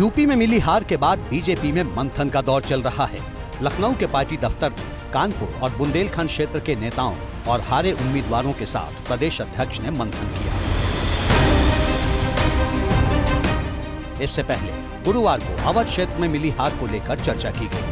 UP में मिली हार के बाद बीजेपी में मंथन का दौर चल रहा है। लखनऊ के पार्टी दफ्तर में कानपुर और बुंदेलखंड क्षेत्र के नेताओं और हारे उम्मीदवारों के साथ प्रदेश अध्यक्ष ने मंथन किया। इससे पहले गुरुवार को अवध क्षेत्र में मिली हार को लेकर चर्चा की गई।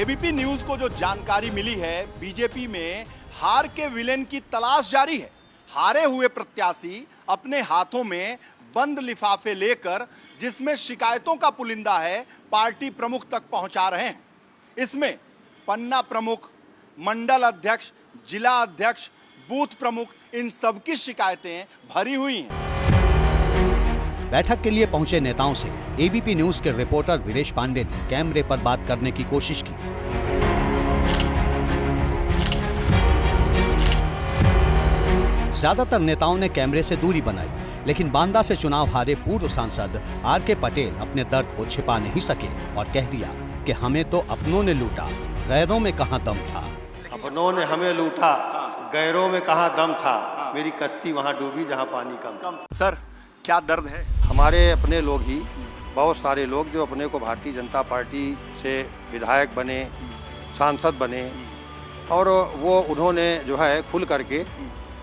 एबीपी न्यूज को जो जानकारी मिली है, बीजेपी में हार के विलेन की तलाश जारी है। हारे हुए प्रत्याशी अपने हाथों में बंद लिफाफे लेकर, जिसमें शिकायतों का पुलिंदा है, पार्टी प्रमुख तक पहुंचा रहे हैं। इसमें पन्ना प्रमुख, मंडल अध्यक्ष, जिला अध्यक्ष, बूथ प्रमुख, इन सबकी शिकायतें भरी हुई हैं। बैठक के लिए पहुंचे नेताओं से एबीपी न्यूज के रिपोर्टर वीरेश पांडे ने कैमरे पर बात करने की कोशिश की। ज्यादातर नेताओं ने कैमरे से दूरी बनाई, लेकिन बांदा से चुनाव हारे पूर्व सांसद आर.के. पटेल अपने दर्द को छिपा नहीं सके और कह दिया कि हमें तो अपनों ने लूटा, गैरों में कहां दम था। अपनों ने हमें लूटा, गैरों में कहां दम था, मेरी कश्ती वहां डूबी जहां पानी कम। सर, क्या दर्द है? हमारे अपने लोग ही, बहुत सारे लोग जो अपने को भारतीय जनता पार्टी से विधायक बने, सांसद बने, और वो उन्होंने जो है खुल करके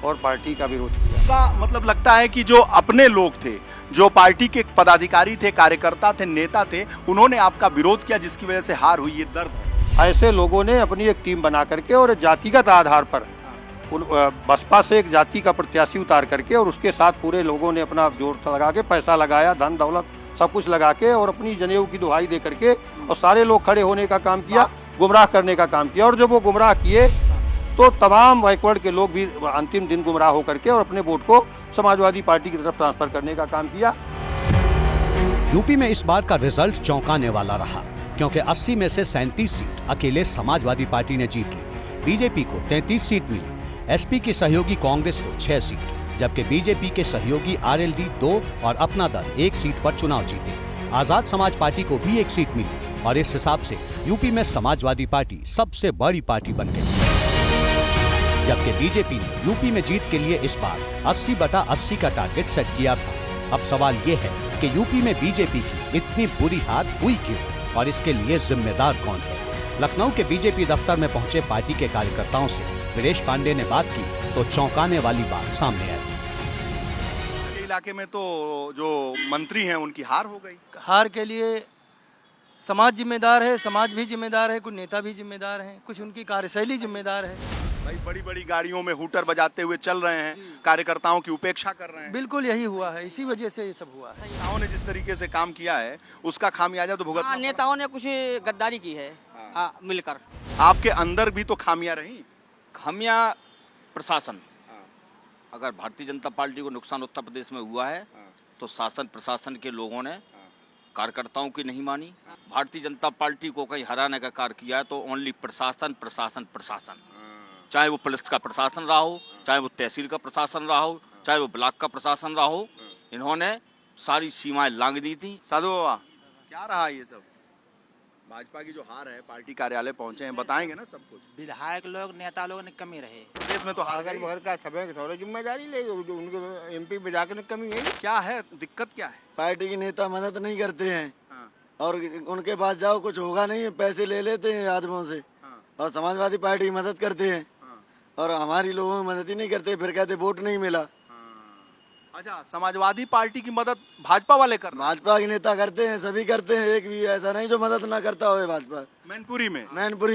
और पार्टी का विरोध किया। का मतलब लगता है कि जो अपने लोग थे, जो पार्टी के पदाधिकारी थे, कार्यकर्ता थे, नेता थे, उन्होंने आपका विरोध किया, जिसकी वजह से हार हुई। ये दर्द है। ऐसे लोगों ने अपनी एक टीम बना करके और जातिगत आधार पर बसपा से एक जाति का प्रत्याशी उतार करके, और उसके साथ पूरे लोगों ने अपना जोर लगा के, पैसा लगाया, धन दौलत सब कुछ लगा के, और अपनी जनेऊ की दुहाई दे करके, और सारे लोग खड़े होने का काम किया, गुमराह करने का काम किया। और जब वो गुमराह किए तो तमाम बैकवर्ड के लोग भी अंतिम दिन गुमराह होकर के और अपने वोट को समाजवादी पार्टी की तरफ ट्रांसफर करने का काम किया। यूपी में इस बार का रिजल्ट चौंकाने वाला रहा, क्योंकि 80 में से 37 सीट अकेले समाजवादी पार्टी ने जीत ली। बीजेपी को 33 सीट मिली, एसपी की सहयोगी कांग्रेस को 6 सीट, जबकि बीजेपी के सहयोगी आरएलडी 2 और अपना दल 1 सीट पर चुनाव जीते। आजाद समाज पार्टी को भी 1 सीट मिली और इस हिसाब से यूपी में समाजवादी पार्टी सबसे बड़ी पार्टी बन गई। जबकि बीजेपी ने यूपी में जीत के लिए इस बार 80/80 का टारगेट सेट किया था। अब सवाल ये है कि यूपी में बीजेपी की इतनी बुरी हार हुई क्यों और इसके लिए जिम्मेदार कौन है। लखनऊ के बीजेपी दफ्तर में पहुंचे पार्टी के कार्यकर्ताओं से वीरेश पांडे ने बात की तो चौंकाने वाली बात सामने आई। इलाके में तो जो मंत्री हैं उनकी हार हो गई। हार के लिए समाज जिम्मेदार है, समाज भी जिम्मेदार है, कुछ नेता भी जिम्मेदार हैं, कुछ उनकी कार्यशैली जिम्मेदार है। भाई बड़ी बड़ी गाड़ियों में हूटर बजाते हुए चल रहे हैं, कार्यकर्ताओं की उपेक्षा कर रहे हैं। बिल्कुल यही हुआ है, इसी वजह से ये सब हुआ है। नेताओं ने जिस तरीके से काम किया है, उसका खामियाजा तो भुगतना। नेताओं ने कुछ गद्दारी की है मिलकर। आपके अंदर भी तो खामियां रही। खामियां प्रशासन, अगर भारतीय जनता पार्टी को नुकसान उत्तर प्रदेश में हुआ है तो शासन प्रशासन के लोगों ने कार्यकर्ताओं की नहीं मानी। भारतीय जनता पार्टी को कहीं हराने का कार्य किया है तो ओनली प्रशासन प्रशासन प्रशासन, चाहे वो पुलिस का प्रशासन रहा हो, चाहे वो तहसील का प्रशासन रहा हो, चाहे वो ब्लॉक का प्रशासन रहा हो, इन्होंने सारी सीमाएं लांघ दी थी। साधु बाबा, क्या रहा ये सब? भाजपा की जो हार है, पार्टी कार्यालय पहुंचे हैं, बताएंगे ना सब कुछ। विधायक लोग, नेता लोगों ने कमी रहे। देश में तो अगर घर का सब जिम्मेदारी ले, उनके एमपी विधायक ने कमी है। क्या है दिक्कत, क्या है? पार्टी के नेता मदद नहीं करते हैं और उनके पास जाओ कुछ होगा नहीं, पैसे ले लेते हैं आदमियों से, और समाजवादी पार्टी की मदद करते हैं और हमारी लोगों में मदद ही नहीं करते, फिर कहते वोट नहीं मिला। अच्छा, समाजवादी पार्टी की मदद भाजपा वाले कर? भाजपा के नेता करते हैं, सभी करते हैं, एक भी ऐसा नहीं जो मदद ना करता हो। भाजपा मैनपुरी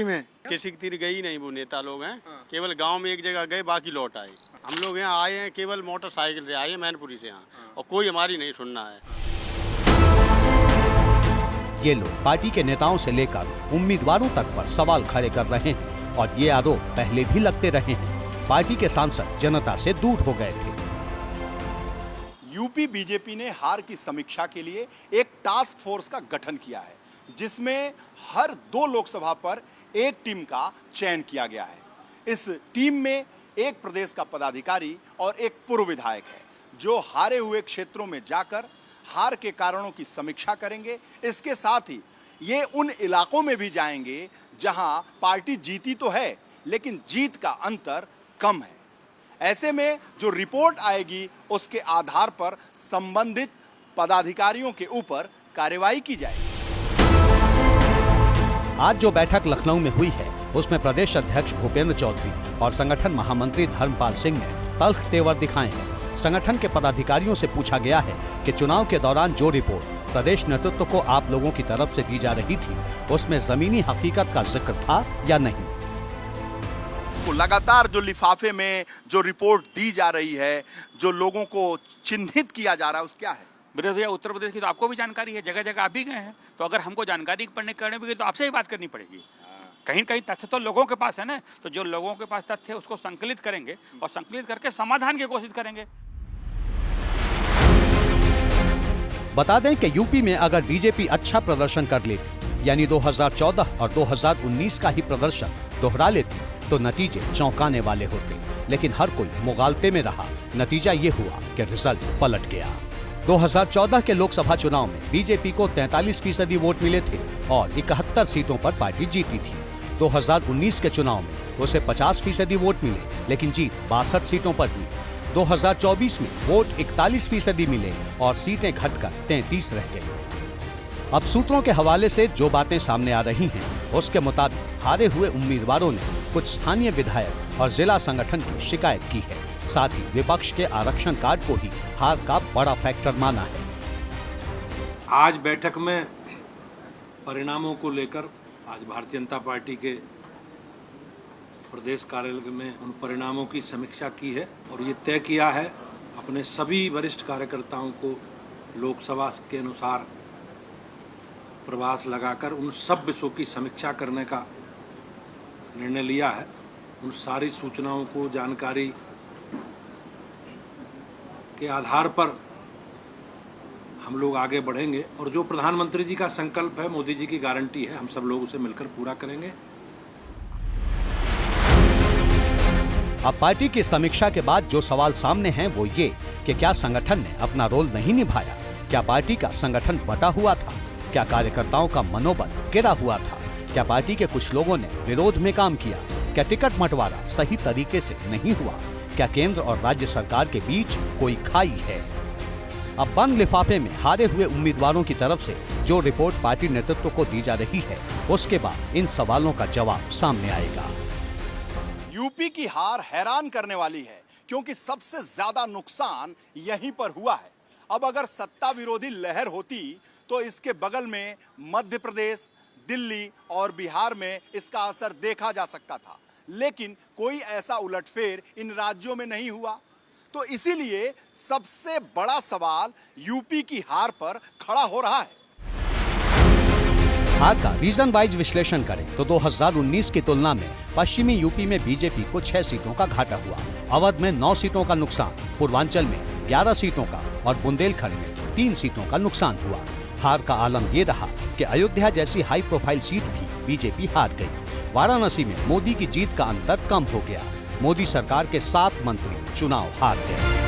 में किसी की तीर गई नहीं, वो नेता लोग हैं, केवल गांव में एक जगह गए, बाकी लौट आए। हम लोग यहाँ आए हैं केवल मोटरसाइकिल से आए हैं मैनपुरी से यहाँ, और कोई हमारी नहीं सुनना है। ये लोग पार्टी के नेताओं से लेकर उम्मीदवारों तक पर सवाल खड़े कर रहे हैं और ये आरोप पहले भी लगते रहे हैं। पार्टी के सांसद जनता से दूर हो गए थे। यूपी बीजेपी ने हार की समीक्षा के लिए एक टास्क फोर्स का गठन किया है, जिसमें हर 2 लोकसभा पर एक टीम का चयन किया गया है। इस टीम में एक प्रदेश का पदाधिकारी और एक पूर्व विधायक है, जो हारे हुए क्षेत्रों में जाकर हार के कारणों की समीक्षा करेंगे। इसके साथ ही ये उन इलाकों में भी जाएंगे जहां पार्टी जीती तो है, लेकिन जीत का अंतर कम है। ऐसे में जो रिपोर्ट आएगी उसके आधार पर संबंधित पदाधिकारियों के ऊपर कार्रवाई की जाएगी। आज जो बैठक लखनऊ में हुई है उसमें प्रदेश अध्यक्ष भूपेंद्र चौधरी और संगठन महामंत्री धर्मपाल सिंह ने तल्ख तेवर दिखाए हैं। संगठन के पदाधिकारियों से पूछा गया है कि चुनाव के दौरान जो रिपोर्ट प्रदेश नेतृत्व को आप लोगों की तरफ से दी जा रही थी उसमें जमीनी हकीकत का जिक्र था या नहीं। को लगातार जो लिफाफे में जो रिपोर्ट दी जा रही है, जो लोगों को चिन्हित किया जा रहा है, उस क्या है? मेरे भैया उत्तर प्रदेश की तो आपको भी जानकारी है, जगह जगह आप भी गए हैं, तो अगर हमको जानकारी करने भी तो आपसे ही बात करनी पड़ेगी। कहीं कहीं तथ्य तो लोगों के पास है ना, तो जो लोगों के पास तथ्य है उसको संकलित करेंगे और संकलित करके समाधान की कोशिश करेंगे। बता दें कि यूपी में अगर बीजेपी अच्छा प्रदर्शन कर लेती, यानी 2014 और 2019 का ही प्रदर्शन दोहरा लेती, तो नतीजे चौंकाने वाले होते। लेकिन हर कोई मुगालते में रहा। नतीजा ये हुआ कि रिजल्ट पलट गया। 2014 के लोकसभा चुनाव में बीजेपी को 43% वोट मिले थे और 71 सीटों पर पार्टी जीती थी। 2019 के चुनाव में उसे 50% वोट मिले, लेकिन जीत 62 सीटों पर हुई। 2024 में वोट 41% मिले और सीटें घटकर 33 रह गई। अब सूत्रों के हवाले से जो बातें सामने आ रही हैं, उसके मुताबिक हारे हुए उम्मीदवारों ने कुछ स्थानीय विधायक और जिला संगठन की शिकायत की है। साथ ही विपक्ष के आरक्षण कार्ड को ही हार का बड़ा फैक्टर माना है। आज बैठक में परिणामों को लेकर आज भारतीय जनता पार्टी के प्रदेश कार्यालय में उन परिणामों की समीक्षा की है और ये तय किया है अपने सभी वरिष्ठ कार्यकर्ताओं को लोकसभा के अनुसार प्रवास लगाकर उन सब विषयों की समीक्षा करने का निर्णय लिया है। उन सारी सूचनाओं को जानकारी के आधार पर हम लोग आगे बढ़ेंगे और जो प्रधानमंत्री जी का संकल्प है, मोदी जी की गारंटी है, हम सब लोग उसे मिलकर पूरा करेंगे। अब पार्टी की समीक्षा के बाद जो सवाल सामने हैं वो ये कि क्या संगठन ने अपना रोल नहीं निभाया? क्या पार्टी का संगठन बटा हुआ था? क्या कार्यकर्ताओं का मनोबल गिरा हुआ था? क्या पार्टी के कुछ लोगों ने विरोध में काम किया? क्या टिकट बंटवारा सही तरीके से नहीं हुआ? क्या केंद्र और राज्य सरकार के बीच कोई खाई है? अब बंद लिफाफे में हारे हुए उम्मीदवारों की तरफ से जो रिपोर्ट पार्टी नेतृत्व को दी जा रही है, उसके बाद इन सवालों का जवाब सामने आएगा। यूपी की हार हैरान करने वाली है, क्योंकि सबसे ज्यादा नुकसान यहीं पर हुआ है। अब अगर सत्ता विरोधी लहर होती तो इसके बगल में मध्य प्रदेश, दिल्ली और बिहार में इसका असर देखा जा सकता था, लेकिन कोई ऐसा उलटफेर इन राज्यों में नहीं हुआ। तो इसीलिए सबसे बड़ा सवाल यूपी की हार पर खड़ा हो रहा है। हार का रीजन वाइज विश्लेषण करें तो 2019 की तुलना में पश्चिमी यूपी में बीजेपी को 6 सीटों का घाटा हुआ, अवध में 9 सीटों का नुकसान, पूर्वांचल में 11 सीटों का और बुंदेलखंड में 3 सीटों का नुकसान हुआ। हार का आलम ये रहा कि अयोध्या जैसी हाई प्रोफाइल सीट भी बीजेपी हार गई। वाराणसी में मोदी की जीत का अंतर कम हो गया। मोदी सरकार के 7 मंत्री चुनाव हार गए।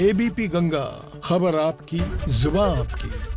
एबीपी गंगा, खबर आपकी, जुबान आपकी।